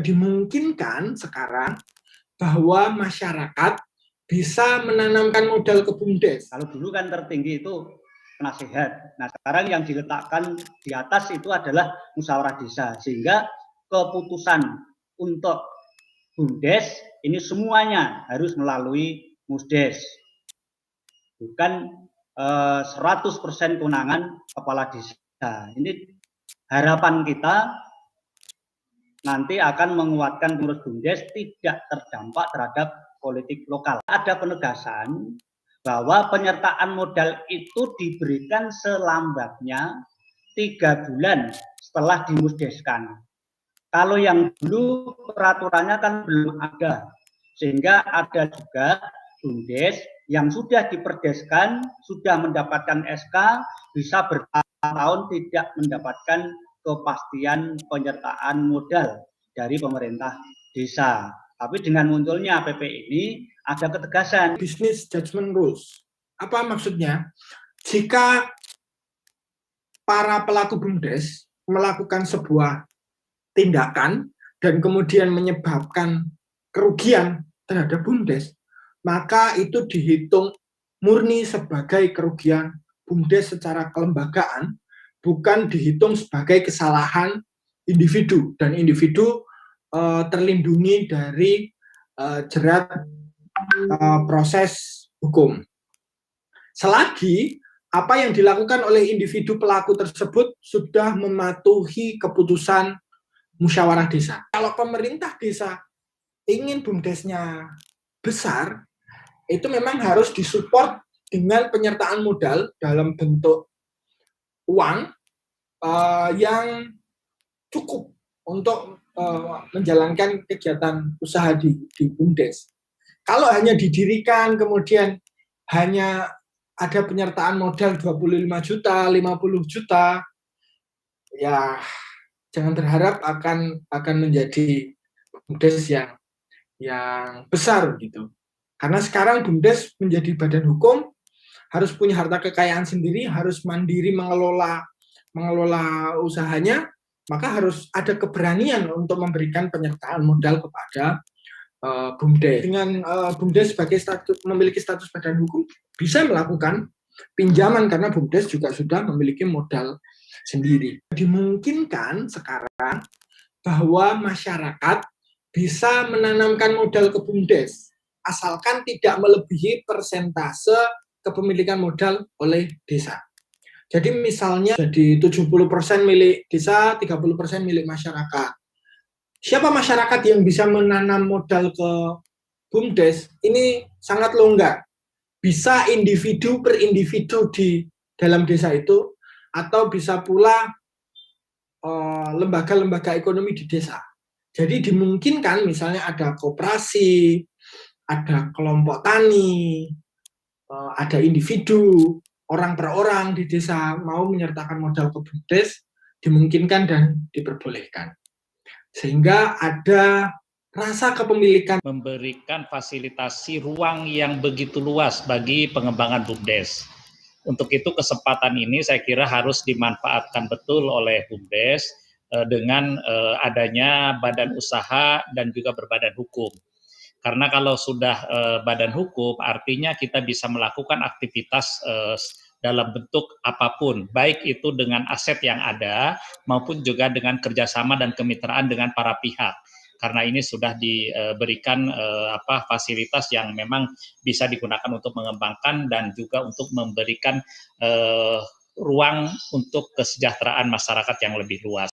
Dimungkinkan sekarang bahwa masyarakat bisa menanamkan modal ke BUMDes. Kalau dulu kan tertinggi itu penasehat. Nah, sekarang yang diletakkan di atas itu adalah musyawarah desa, sehingga keputusan untuk BUMDes ini semuanya harus melalui Musdes. Bukan 100% kewenangan kepala desa. Ini harapan kita nanti akan menguatkan pengurus BUMDes tidak terdampak terhadap politik lokal. Ada penegasan bahwa penyertaan modal itu diberikan selambatnya 3 bulan setelah dimusdeskan. Kalau yang dulu peraturannya kan belum ada, sehingga ada juga BUMDes yang sudah diperdeskan, sudah mendapatkan SK, bisa bertahun-tahun tidak mendapatkan kepastian penyertaan modal dari pemerintah desa. Tapi dengan munculnya PP ini ada ketegasan. Business Judgment Rules. Apa maksudnya? Jika para pelaku BUMDes melakukan sebuah tindakan dan kemudian menyebabkan kerugian terhadap BUMDes, maka itu dihitung murni sebagai kerugian BUMDes secara kelembagaan, bukan dihitung sebagai kesalahan individu, dan individu terlindungi dari jerat proses hukum. Selagi apa yang dilakukan oleh individu pelaku tersebut sudah mematuhi keputusan musyawarah desa. Kalau pemerintah desa ingin BUMDesnya besar, itu memang harus disupport dengan penyertaan modal dalam bentuk uang yang cukup untuk menjalankan kegiatan usaha di BUMDes. Kalau hanya didirikan, kemudian hanya ada penyertaan modal 25 juta, 50 juta, ya jangan berharap akan menjadi BUMDes yang besar gitu. Karena sekarang BUMDes menjadi badan hukum, harus punya harta kekayaan sendiri, harus mandiri mengelola usahanya, maka harus ada keberanian untuk memberikan penyertaan modal kepada BUMDes. Dengan BUMDes sebagai memiliki status badan hukum, bisa melakukan pinjaman karena BUMDes juga sudah memiliki modal sendiri. Dimungkinkan sekarang bahwa masyarakat bisa menanamkan modal ke BUMDes, asalkan tidak melebihi persentase kepemilikan modal oleh desa. Jadi misalnya jadi 70% milik desa, 30% milik masyarakat. Siapa masyarakat yang bisa menanam modal ke BUMDes? Ini sangat longgar. Bisa individu per individu di dalam desa itu, atau bisa pula lembaga-lembaga ekonomi di desa. Jadi dimungkinkan misalnya ada koperasi, ada kelompok tani, ada individu, orang per orang di desa mau menyertakan modal ke BUMDes, dimungkinkan dan diperbolehkan. Sehingga ada rasa kepemilikan. Memberikan fasilitasi ruang yang begitu luas bagi pengembangan BUMDes. Untuk itu kesempatan ini saya kira harus dimanfaatkan betul oleh BUMDes dengan adanya badan usaha dan juga berbadan hukum. Karena kalau sudah badan hukum, artinya kita bisa melakukan aktivitas dalam bentuk apapun, baik itu dengan aset yang ada maupun juga dengan kerjasama dan kemitraan dengan para pihak. Karena ini sudah diberikan fasilitas yang memang bisa digunakan untuk mengembangkan dan juga untuk memberikan ruang untuk kesejahteraan masyarakat yang lebih luas.